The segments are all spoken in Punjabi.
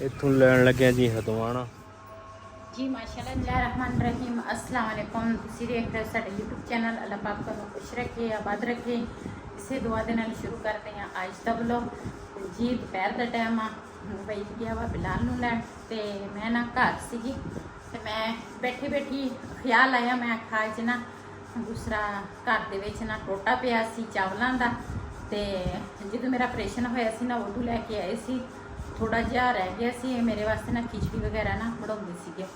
इत्थों लैन लगे जी हदवाना जी माशाल्लाह रहमान रहीम अस्सलाम वालेकुम। तुसीं देख रहे हो साडे यूट्यूब चैनल। अल्लाह पाक तुहानूं खुश रखे आबाद रखे। इसे दुआ दे नाल शुरू करते हैं अज दा व्लॉग। जी दोपहर का टाइम आ बई गया वा बिलाल नूं लैण ते मैं ना घर सीगी ते मैं बैठी बैठी ख्याल आया मैं आखा अज ना दूसरा घर दे विच ना टोटा पिया सी चावलों का ते जदों मेरा ऑपरेशन होया सी ना उदों लैके आए सी। थोड़ा जिहा रह गया सी मेरे वास्ते ना खिचड़ी वगैरह ना बनाउंदे सीगे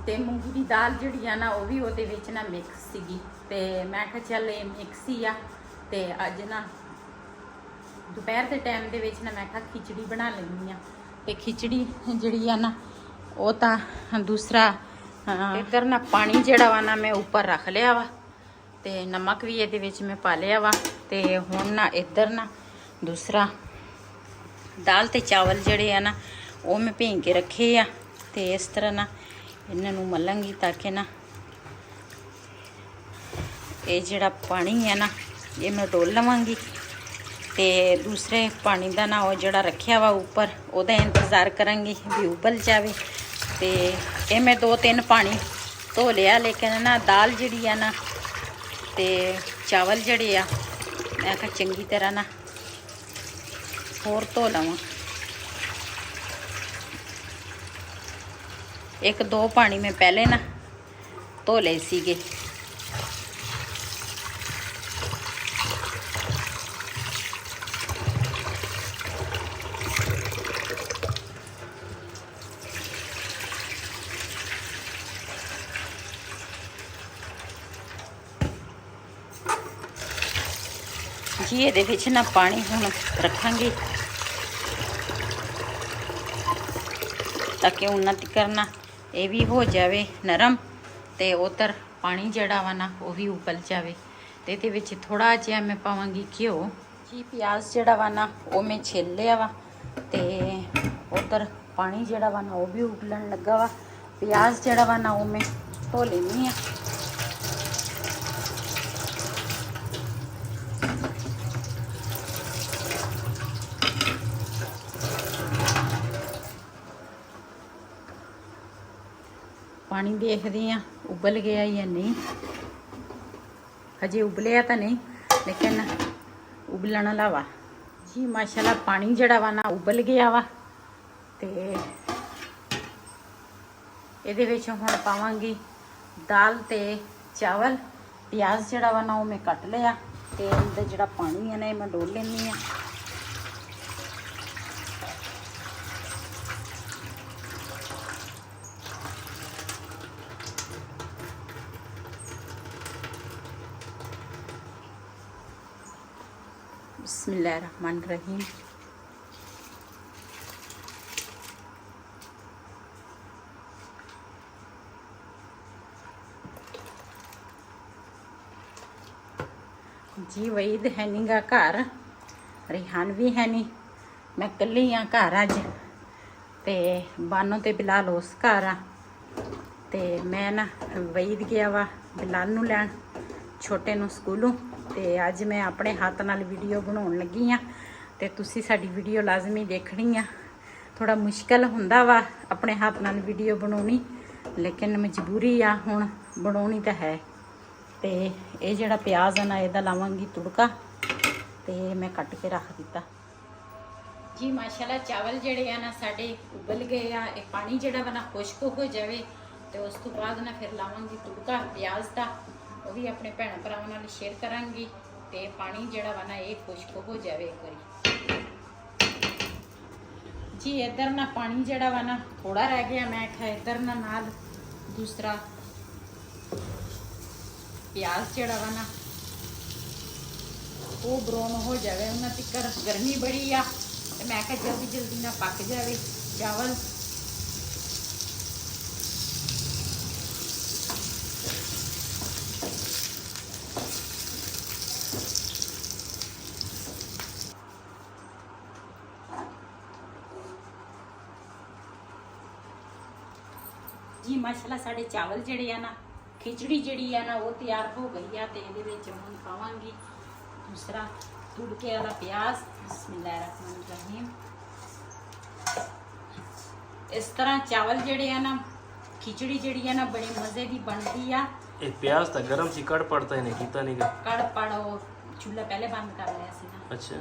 ते मूंगी दी दाल जिहड़ी आ ना वो भी उहदे विच ना मिक्स सीगी ते मैं कहा चल ये मिक्स ही आ ते अज ना दोपहर के टाइम दे विच ना मैं कहा खिचड़ी बना लैंदी आ ते खिचड़ी जिहड़ी आ ना वो तां दूसरा इधर ना पानी जिहड़ा वा ना मैं उपर रख लिया वा ते नमक भी इहदे विच मैं पा लिया वा ते हुण ना इधर ना दूसरा दाल ते चावल जड़े आ ना वो मैं भें के रखे आ ते इस तरह ना इन्हों मलांगी ताकि ना ये जड़ा पानी है ना ये मैं डोल लवांगी ते दूसरे पानी का ना वो जड़ा रखा वा ऊपर ओदा इंतज़ार करांगी भी उबल जाए ते ये मैं 2-3 पानी धो लिया लेकिन ना दाल जड़ी है ना ते चावल जड़े आ मैं कहा चंगी तरह ना होर धो लवां। 1-2 पानी में पहले ना धो ले सीगे। जी ये विच ना पानी हुण रखांगी ताकि उन्ना तिकर ना ये भी हो जाए नरम ते उधर पानी जड़ा वा ना वो भी उबल जाए तो ये विच थोड़ा जिहा मैं पावांगी घ्यो। जी प्याज जड़ा वा ना वो मैं छिल लिया वा ते उधर पानी जड़ा वा ना वो भी उबलन लगा वा। प्याज जड़ा वा ना वो मैं धो लेनी आ पानी देखती हाँ उबल गया या नहीं। हजे उबलिया तो नहीं लेकिन उबलना ला वा। जी माशाल्लाह पानी जड़ा वा ना उबल गया वा ते इहदे विच हुण पावांगी दाल ते चावल। प्याज जड़ा वा ना वो मैं कट लिया ते इहदा जड़ा पानी है ना मैं डोल लैनी आ। बिस्मिल्लाहिर्रहमानिर्रहीम। जी वहीद है नी गा घर, रिहान भी है नहीं, मैं कल्ली हाँ घर अज ते बानो ते बिलाल उस घर आ ते मैं ना वहीद गया वा बिलाल नूं लैण छोटे नूं स्कूलों ते अज मैं अपने हाथ नाल वीडियो बनाउण लगी हाँ ते तुसी साडी वीडियो लाजमी देखनी आ। थोड़ा मुश्किल हुंदा वा अपने हाथ नाल वीडियो बनाउणी लेकिन मजबूरी आ हुण बनाउणी तां है। ते ये जिहड़ा प्याज है ना इहदा लावांगी तुड़का ते मैं कट के रख दिता। जी माशाल्लाह चावल जिहड़े आ ना साडे उबल गए आ। ये पानी जिहड़ा वा ना खुश्क हो जाए तो उस तो बाद ना फिर लावांगी तुड़का प्याज का वो भी अपने भैन भरावां नाल शेयर करांगी ते पानी जिहड़ा वा ना ये खुश्क हो जाए एक बारी। जी इधर ना पानी जिहड़ा वा ना थोड़ा रह गया मैं आख्या इधर ना नाल दूसरा प्याज जिहड़ा वा ना वो ब्राउन हो जाए उन्ना तिकर। गर्मी बड़ी आ ते मैं आख्या जल्दी जल्दी ना पक जाए चावल। जी माशाल्लाह साढ़े चावल जड़े आ ना खिचड़ी जड़ी है ना वो तैयार हो गई है तो ये हम पावांगी दूसरा तुड़के वाला प्याज। बिस्मिल्लाहिर्रहमानिर्रहीम। ਇਸ ਤਰ੍ਹਾਂ ਚਾਵਲ ਜਿਹੜੇ ਆ ਨਾ, ਖਿਚੜੀ ਜਿਹੜੀ ਆ ਨਾ ਬੜੇ ਮਜ਼ੇ ਦੀ ਬਣਦੀ ਆ। ਇਹ ਪਿਆਜ਼ ਤਾਂ ਗਰਮ ਸੀ, ਕੜ ਪੜਤਾ ਇਹਨੇ ਕੀਤਾ ਨਹੀਂ ਗਾ। ਕੜ ਪੜੋ ਚੁੱਲ੍ਹਾ ਪਹਿਲੇ ਬੰਦ ਕਰ ਲਿਆ ਸੀ ਨਾ। ਅੱਛਾ,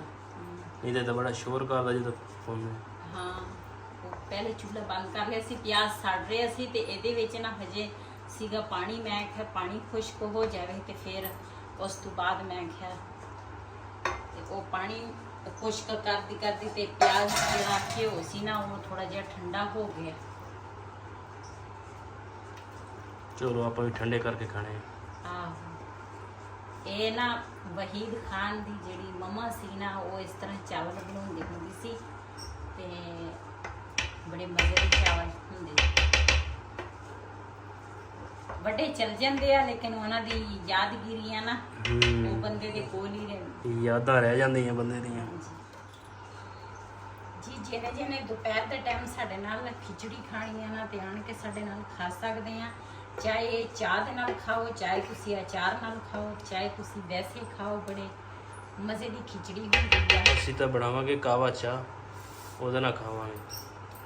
ਇਹਦੇ ਤਾਂ ਬੜਾ ਸ਼ੋਰ ਕਰਦਾ ਜਦੋਂ ਪਾਉਂਦੇ। ਹਾਂ, ਉਹ ਪਹਿਲੇ ਚੁੱਲ੍ਹਾ ਬੰਦ ਕਰ ਲਿਆ ਸੀ, ਪਿਆਜ਼ ਸੜ ਰਹੇ ਸੀ ਤੇ ਇਹਦੇ ਵਿੱਚ ਨਾ ਹਜੇ ਸੀਗਾ ਪਾਣੀ। ਮੈਂ ਕਿਹਾ ਪਾਣੀ ਖੁਸ਼ਕ ਹੋ ਜਾਵੇ ਤੇ ਫਿਰ ਉਸ ਤੋਂ ਬਾਅਦ ਮੈਂ ਕਿਹਾ ਤੇ ਉਹ ਪਾਣੀ ਖੁਸ਼ਕ ਕਰਦੀ ਕਰਦੀ ਤੇ ਪਿਆਜ਼ ਜਿਹੜਾ ਘਿਓ ਸੀ ਨਾ ਉਹ ਥੋੜਾ ਜਿਹਾ ਠੰਡਾ ਹੋ ਗਿਆ। ਚਲੋ ਆਪਾਂ ਵੀ ਠੰਡੇ ਕਰਕੇ ਖਾਣੇ ਆ। ਆਹੋ, ਇਹ ਨਾ ਵਹੀਦ ਖਾਨ ਦੀ ਜਿਹੜੀ ਮਮਾ ਸੀ ਨਾ, ਉਹ ਇਸ ਤਰ੍ਹਾਂ ਚਾਵਲ ਬਣਾਉਂਦੀ ਹੁੰਦੀ ਸੀ ਤੇ ਬੜੇ ਮਜ਼ੇ ਦੇ ਚਾਵਲ ਹੁੰਦੇ। ਵੱਡੇ ਚਲ ਜਾਂਦੇ ਆ ਲੇਕਿਨ ਉਹਨਾਂ ਦੀ ਯਾਦਗਿਰੀਆਂ ਨਾ ਉਹ ਬੰਦੇ ਦੇ ਕੋਲ ਹੀ ਰਹਿੰਦੀ। ਯਾਦਾਂ ਰਹਿ ਜਾਂਦੀਆਂ ਬੰਦੇ ਦੀਆਂ। ਜੀ ਜਿਹਨੇ ਦੁਪਹਿਰ ਦੇ ਟਾਈਮ ਸਾਡੇ ਨਾਲ ਖਿਚੜੀ ਖਾਣੀ ਆ ਨਾ ਤੇ ਆਣ ਕੇ ਸਾਡੇ ਨਾਲ ਖਾ ਸਕਦੇ ਆ। ਚਾਹੇ ਚਾਹ ਦੇ ਨਾਲ ਖਾਓ, ਚਾਹੇ ਤੁਸੀਂ ਅਚਾਰ ਨਾਲ ਖਾਓ, ਚਾਹੇ ਤੁਸੀਂ ਵੈਸੇ ਖਾਓ। ਬੜੇ ਮਜ਼ੇ ਦੀ ਖਿਚੜੀ ਹੁੰਦੀ ਆ। ਅਸੀਂ ਤਾਂ ਬਣਾਵਾਂਗੇ ਕਾਵਾ ਚਾਹ, ਉਹਦੇ ਨਾਲ ਖਾਵਾਂਗੇ।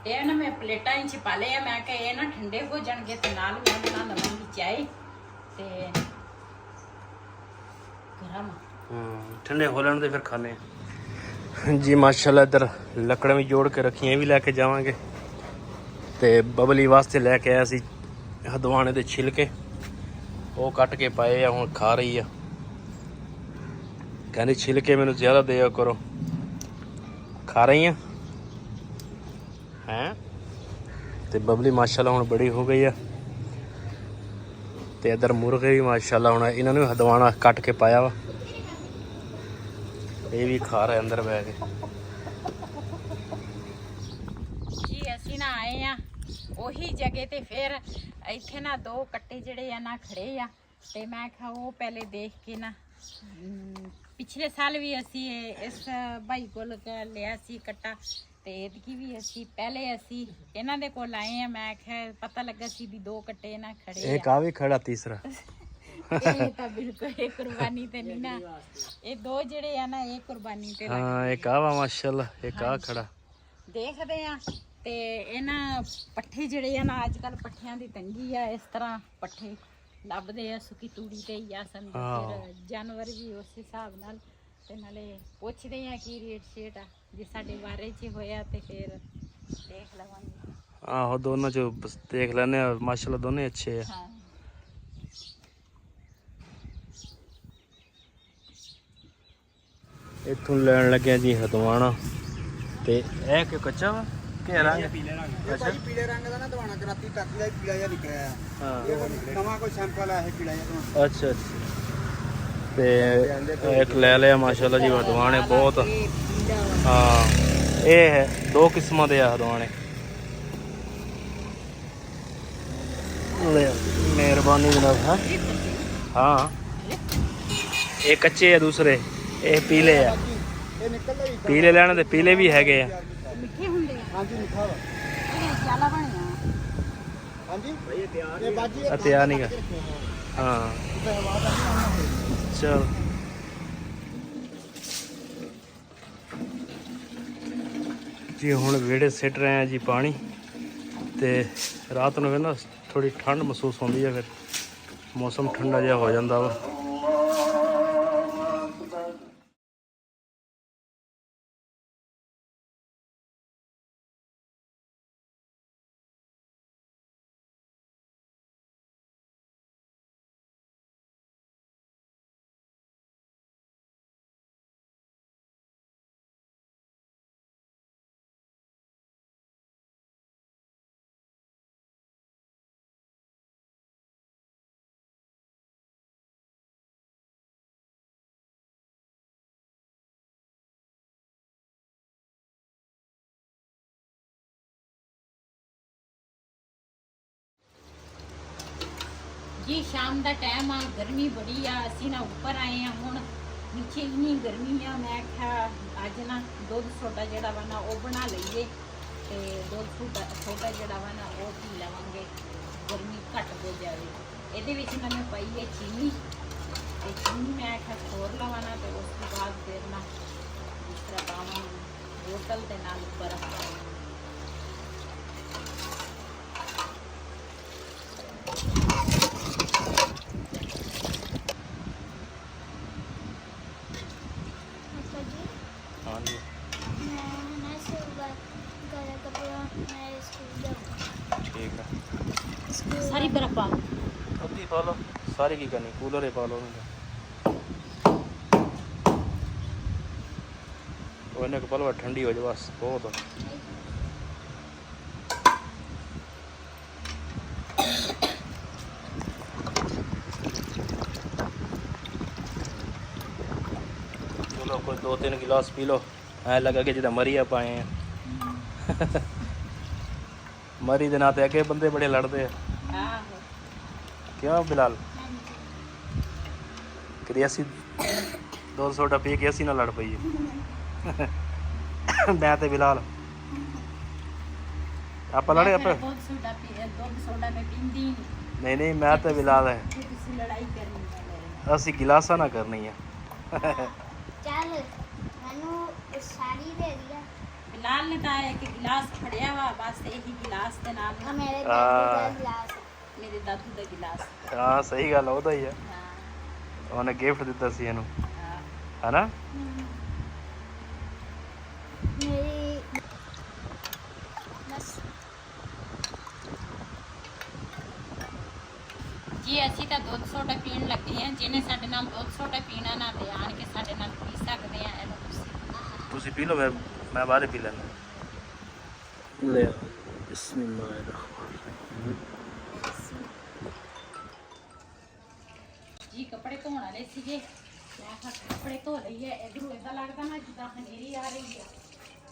ਇਹ ਨਾ ਮੈਂ ਪਲੇਟਾਂ ਵਿੱਚ ਪਾ ਲਏ ਆ। ਮੈਂ ਕਿਹਾ ਇਹ ਨਾ ਠੰਡੇ ਹੋ ਜਾਣਗੇ ਤੇ ਨਾਲ ਮੈਂ ਬਣਾ ਲਵਾਂਗੀ ਚਾਹ ਤੇ ਗਰਮ। ਠੰਡੇ ਹੋ ਲੈਣ ਤੇ ਫਿਰ ਖਾਣੇ ਜੀ। ਮਾਸ਼ਾਅੱਲਾ ਇੱਧਰ ਲੱਕੜਾਂ ਵੀ ਜੋੜ ਕੇ ਰੱਖੀਆਂ, ਇਹ ਵੀ ਲੈ ਕੇ ਜਾਵਾਂਗੇ। ਤੇ ਬਬਲੀ ਵਾਸਤੇ ਲੈ ਕੇ ਆਇਆ ਸੀ ਹਦਵਾਣੇ ਦੇ ਛਿਲਕੇ, ਉਹ ਕੱਟ ਕੇ ਪਾਏ ਆ, ਹੁਣ ਖਾ ਰਹੀ ਆ। ਕਹਿੰਦੀ ਛਿਲਕੇ ਮੈਨੂੰ ਜ਼ਿਆਦਾ ਦਿਆ ਕਰੋ। ਖਾ ਰਹੀ ਆ ਹੈ। ਤੇ ਬਬਲੀ ਮਾਸ਼ਾਅੱਲਾ ਹੁਣ ਬੜੀ ਹੋ ਗਈ ਆ। ਤੇ ਇੱਧਰ ਮੁਰਗੇ ਵੀ ਮਾਸ਼ਾਅੱਲਾ ਹੁਣ ਇਹਨਾਂ ਨੂੰ ਹਦਵਾਣਾ ਕੱਟ ਕੇ ਪਾਇਆ ਵਾ। ਇਹ ਵੀ ਖਾ ਰਿਹਾ ਅੰਦਰ ਬਹਿ ਕੇ। ਜੀ ਅਸੀਂ ਨਾ ਆਏ ਆ ਉਹੀ ਜਗ੍ਹਾ ਤੇ, ਫਿਰ ਇੱਥੇ ਨਾ ਦੋ ਕੱਟੇ ਜਿਹੜੇ ਆ ਨਾ ਖੜੇ ਆ ਤੇ ਮੈਂ ਕਿਹਾ ਉਹ ਪਹਿਲੇ ਦੇਖ ਕੇ ਨਾ, ਪਿਛਲੇ ਸਾਲ ਵੀ ਅਸੀਂ ਇਸ ਭਾਈ ਕੋਲ ਲਿਆ ਸੀ ਕੱਟਾ ਤੇ ਇਤਕੀ ਵੀ ਅਸੀਂ ਇਹਨਾਂ ਦੇ ਕੋਲ ਆਏ ਆ। ਮੈਂ ਕਿਹਾ ਪਤਾ ਲੱਗਾ ਸੀ ਵੀ ਦੋ ਕੱਟੇ ਨਾ ਖੜੇ ਆ। ਇੱਕ ਆ ਵੀ ਖੜਾ ਤੀਸਰਾ। ਇਹ ਤਾਂ ਬਿਲਕੁਲ ਇਹ ਕੁਰਬਾਨੀ ਤੇ ਨਹੀਂ ਨਾ, ਇਹ ਦੋ ਜਿਹੜੇ ਆ ਨਾ ਇਹ ਕੁਰਬਾਨੀ ਤੇ। ਹਾਂ, ਇੱਕ ਆ ਵਾ ਮਾਸ਼ਾਅੱਲਾ, ਇੱਕ ਆ ਖੜਾ। ਦੇਖਦੇ ਆ ਤੇ ਇਹਨਾਂ ਪੱਠੇ ਜਿਹੜੇ ਆ ਨਾ, ਅੱਜ ਕੱਲ ਪੱਠਿਆਂ ਦੀ ਤੰਗੀ ਆ। ਇਸ ਤਰ੍ਹਾਂ ਪੱਠੇ ਲੱਭਦੇ ਆ ਸੁੱਕੀ ਤੂੜੀ ਤੇ ਜਾਂ ਸਮਝੋ ਫਿਰ ਜਾਨਵਰ ਵੀ ਉਸ ਹਿਸਾਬ ਨਾਲ। ਤੇ ਨਾਲੇ ਪੁੱਛਦੇ ਆ ਕੀ ਰੇਟ ਸ਼ੇਟ ਆ, ਜੇ ਸਾਡੇ ਬਾਰੇ 'ਚ ਹੋਇਆ ਤੇ ਫਿਰ ਦੇਖ ਲਵਾਂਗੇ। ਆਹੋ, ਦੋਨਾਂ ਚੋਂ ਦੇਖ ਲੈਣੇ ਆ। ਮਾਸ਼ਾਅੱਲਾ ਦੋਨੇ ਅੱਛੇ ਆ। ਹਾਂ, ਇੱਥੋਂ ਲੈਣ ਲੱਗਿਆ ਜੀ ਹਦਵਾਣਾ। ਤੇ ਇਹ ਕਿ ਕੱਚਾ ਵਾ ਕਿ ਰੰਗ ਪੀਲੇ ਰੰਗ। ਅੱਛਾ, ਪੀਲੇ ਰੰਗ ਦਾ ਨਾ ਦਵਾਣਾ ਕਰਾਤੀ ਟੱਕੀ ਦਾ ਪੀਲਾ ਜਿਹਾ ਨਿਕਲਿਆ ਆ। ਹਾਂ, ਇਹ ਨਵਾਂ ਕੋਈ ਸੈਂਪਲ ਆ ਇਹ ਪੀਲਾ ਜਿਹਾ। ਅੱਛਾ ਅੱਛਾ। ਤੇ ਇੱਕ ਲੈ ਲਿਆ ਮਾਸ਼ਾਅੱਲਾ ਜੀ ਹਦਵਾਣੇ ਬਹੁਤ। ਹਾਂ, ਇਹ ਹੈ ਦੋ ਕਿਸਮਾਂ ਦੇ ਆ ਹਦਵਾਣੇ। ਮਿਹਰਬਾਨੀ ਜਨਾਬ। ਹਾਂ, ਇਹ ਕੱਚੇ ਆ, ਦੂਸਰੇ ਇਹ ਪੀਲੇ ਆ। ਇਹ ਨਿਕਲਦਾ ਹੀ ਪੀਲੇ ਲੈਣ ਤੇ ਪੀਲੇ ਵੀ ਹੈਗੇ ਆ। ਮਿੱਠੇ ਹੁੰਦੇ ਆ। ਹਾਂਜੀ, ਮਿੱਠਾ ਵਾ। ਇਹ ਜਿਆਦਾ ਬਣਿਆ। ਹਾਂਜੀ, ਇਹ ਬਾਜੀ ਅਤੇ ਆ ਨੀਗਾ। ਹਾਂ, ਚਲ ਜੀ ਹੁਣ ਵਿਹੜੇ ਸਿੱਟ ਰਹੇ ਆ ਜੀ ਪਾਣੀ। ਤੇ ਰਾਤ ਨੂੰ ਨਾ ਥੋੜੀ ਠੰਡ ਮਹਿਸੂਸ ਹੁੰਦੀ ਹੈ, ਫਿਰ ਮੌਸਮ ਠੰਡਾ ਜਿਹਾ ਹੋ ਜਾਂਦਾ ਵਾ। ਜੀ ਸ਼ਾਮ ਦਾ ਟਾਈਮ ਆ, ਗਰਮੀ ਬੜੀ ਆ। ਅਸੀਂ ਨਾ ਉੱਪਰ ਆਏ ਆ, ਹੁਣ ਨੀਚੇ ਇੰਨੀ ਗਰਮੀ ਆ। ਮੈਂ ਕਿਹਾ ਅੱਜ ਨਾ ਦੁੱਧ ਸੋਡਾ ਜਿਹੜਾ ਵਾ ਨਾ ਉਹ ਬਣਾ ਲਈਏ ਤੇ ਦੁੱਧ ਸੋਡਾ ਜਿਹੜਾ ਵਾ ਨਾ ਉਹ ਪੀ ਲਵਾਂਗੇ, ਗਰਮੀ ਘੱਟ ਹੋ ਜਾਵੇ। ਇਹਦੇ ਵਿੱਚ ਨਾ ਮੈਂ ਪਾਈ ਹੈ ਚੀਨੀ ਤੇ ਚੀਨੀ ਮੈਂ ਕਿਹਾ ਖੋਰ ਲਵਾਂ ਨਾ ਤੇ ਉਸ ਤੋਂ ਬਾਅਦ ਫਿਰ ਨਾ ਇਸ ਤਰ੍ਹਾਂ ਪਾਵਾਂ ਬੋਤਲ ਦੇ ਨਾਲ ਬਰਫ਼। ਲਵਾਂਗੇ। ਠੀਕ ਹੈ, ਸਾਰੀ ਬਰਫ਼ ਪਾ ਅੱਧੀ ਪਾ ਲਓ, ਸਾਰੀ ਕੀ ਕਰਨੀ, ਕੂਲਰ ਹੀ ਪਾ ਲਓ ਉਹਨੂੰ। ਉਹ ਇਹਨਾਂ ਕੋਲ ਪਲਵਾ ਠੰਡੀ ਹੋ ਜਾ ਬਸ, ਬਹੁਤ ਆ। चलो कोई 2-3 गिलास पी लो, ऐ लगा कि जिदा मरी आप आए हैं। मरी दे नाते अगे बंदे बड़े लड़ते हैं। ਆਹੋ क्यों बिलाल कभी असी 200 पी के असी ना लड़ पईए। मैं ते बिलाल आप लड़े आप ਦੁੱਧ ਸੋਡਾ ਮੈਂ ਪੀਂਦੀ ਨਹੀਂ नहीं नहीं मैं ते बिलाल है, ਤੇ ਤੁਸੀਂ ਲੜਾਈ ਕਰਨੀ ਹੈ असी गिलासा ना करनी है। ਚੱਲ ਮੈਨੂੰ ਸਾੜੀ ਦੇ ਦਿਆ ਬਿਲਾਲ ਨੇ ਤਾਂ ਇੱਕ ਗਿਲਾਸ ਫੜਿਆ ਵਾ, ਬਸ ਇਹੀ ਗਿਲਾਸ ਦੇ ਨਾਲ ਆ ਮੇਰੇ ਦਾਦੂ ਦਾ ਗਲਾਸ ਮੇਰੇ ਦਾਦੂ ਦਾ ਗਿਲਾਸ। हाँ सही गल ਉਹਦਾ ਹੀ ਹੈ, ਹਾਂ ਉਹਨੇ ਗਿਫਟ ਦਿੱਤਾ ਸੀ ਇਹਨੂੰ, ਹਾਂ ਹੈਨਾ। ਮੇਰੀ ਬਸ ਜੀ ਅਸੀਂ ਤਾਂ ਦੁੱਧ ਸੋਡਾ ਪੀਣ ਲੱਗੇ ਹਾਂ, ਜਿਹਨੇ ਸਾਡੇ ਨਾਲ ਦੁੱਧ ਸੋਡਾ ਪੀਣਾ ਨਾ ਤੇ ਆਣ ਕੇ ਸਾਡੇ ਨਾਲ ਪੀ ਸਕਦੇ ਆ। ਇਹਨੂੰ ਤੁਸੀਂ ਪੀ ਲਓ, ਮੈਂ ਬਾਅਦ ਪੀ ਲੈਣਾ। ਲੈ ਬਿਸਮਿਲ੍ਲਾਹਿਰਰਹਿਮਾਨਿਰਰਹੀਮ। ਜੀ ਕੱਪੜੇ ਧੋਣ ਵਾਲੇ ਸੀਗੇ, ਮੈਂ ਕਿਹਾ ਕੱਪੜੇ ਧੋ ਲਈਏ। ਇਧਰੋਂ ਇਦਾਂ ਲੱਗਦਾ ਨਾ ਜਿੱਦਾਂ ਹਨੇਰੀ ਆ ਰਹੀ ਹੈ,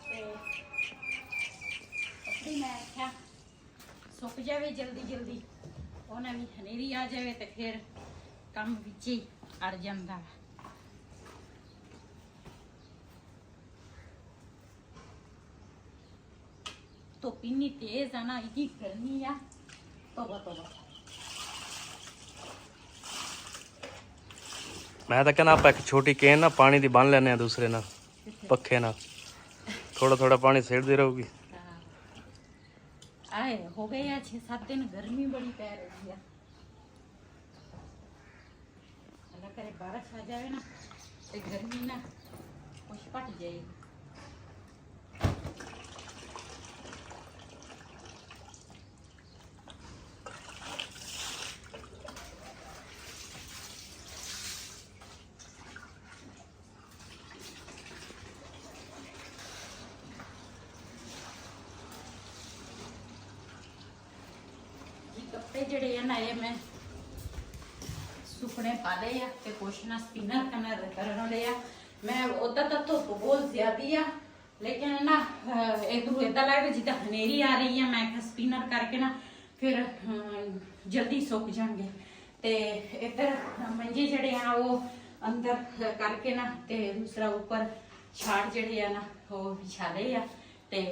ਤੇ ਕੱਪੜੇ ਮੈਂ ਆਖਿਆ ਸੁੱਕ ਜਾਵੇ ਜਲਦੀ ਜਲਦੀ, ਉਹਨਾਂ ਵੀ ਹਨੇਰੀ ਆ ਜਾਵੇ ਤੇ ਫਿਰ ਕੰਮ ਵਿੱਚ ਹੀ ਅੜ ਜਾਂਦਾ। ਧੁੱਪ ਇੰਨੀ ਤੇਜ਼ ਆ ਨਾ, ਇੰਨੀ ਗਰਮੀ ਆ, ਤੋਬਾ ਤੋਬਾ। ਮੈਂ ਤਾਂ ਕਹਿੰਦਾ ਆਪਾਂ ਇੱਕ ਛੋਟੀ ਕੇਨ ਨਾ ਪਾਣੀ ਦੀ ਬੰਨ ਲੈਨੇ ਆ ਦੂਸਰੇ ਨਾਲ, ਪੱਖੇ ਨਾਲ, ਥੋੜਾ ਥੋੜਾ ਪਾਣੀ ਸਿੱਟਦੀ ਰਹੂਗੀ। ਆਏ ਹੋ ਗਏ ਆ 6-7 ਦਿਨ, ਗਰਮੀ ਬੜੀ ਪੈ ਰਹੀ ਆ। ਅੱਲਾ ਕਰੇ ਬਾਰਿਸ਼ ਆ ਜਾਵੇ ਨਾ ਤੇ ਗਰਮੀ ਨਾ ਕੁਛ ਘਟ ਜਾਏ। ਕੱਪੜੇ ਜਿਹੜੇ ਆ ਨਾ ਇਹ ਮੈਂ ਸੁੱਕਣੇ ਪਾ ਲਏ ਆ ਤੇ ਕੁਛ ਨਾ ਸਪਿਨਰ ਕਰਨ ਵਾਲੇ ਆ। ਮੈਂ ਉਦਾਂ ਤਾਂ ਧੁੱਪ ਬਹੁਤ ਜ਼ਿਆਦੀ ਆ, ਲੇਕਿਨ ਨਾ ਇਧਰੋਂ ਏਦਾਂ ਲੱਗਦਾ ਜਿੱਦਾਂ ਹਨੇਰੀ ਆ ਰਹੀ ਆ। ਮੈਂ ਕਿਹਾ ਸਪਿਨਰ ਕਰਕੇ ਨਾ ਫਿਰ ਜਲਦੀ ਸੁੱਕ ਜਾਣਗੇ। ਤੇ ਇੱਧਰ ਮੰਜੇ ਜਿਹੜੇ ਆ ਉਹ ਅੰਦਰ ਕਰਕੇ ਨਾ ਤੇ ਦੂਸਰਾ ਉੱਪਰ ਛਾੜ ਜਿਹੜੇ ਆ ਨਾ ਉਹ ਵਿਛਾ ਲਏ ਆ। ਤੇ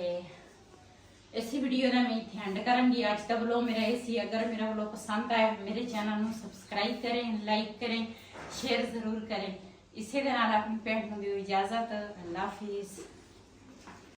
इसी वीडियो का मैं इतने एंड करूँगी। आज का व्लॉग मेरा ये सी। अगर मेरा व्लॉग पसंद आया मेरे चैनल को सबसक्राइब करें, लाइक करें, शेयर जरूर करें। इसी के नाल अपनी भैन को दिओ इजाजत। अल्लाह हाफिज़।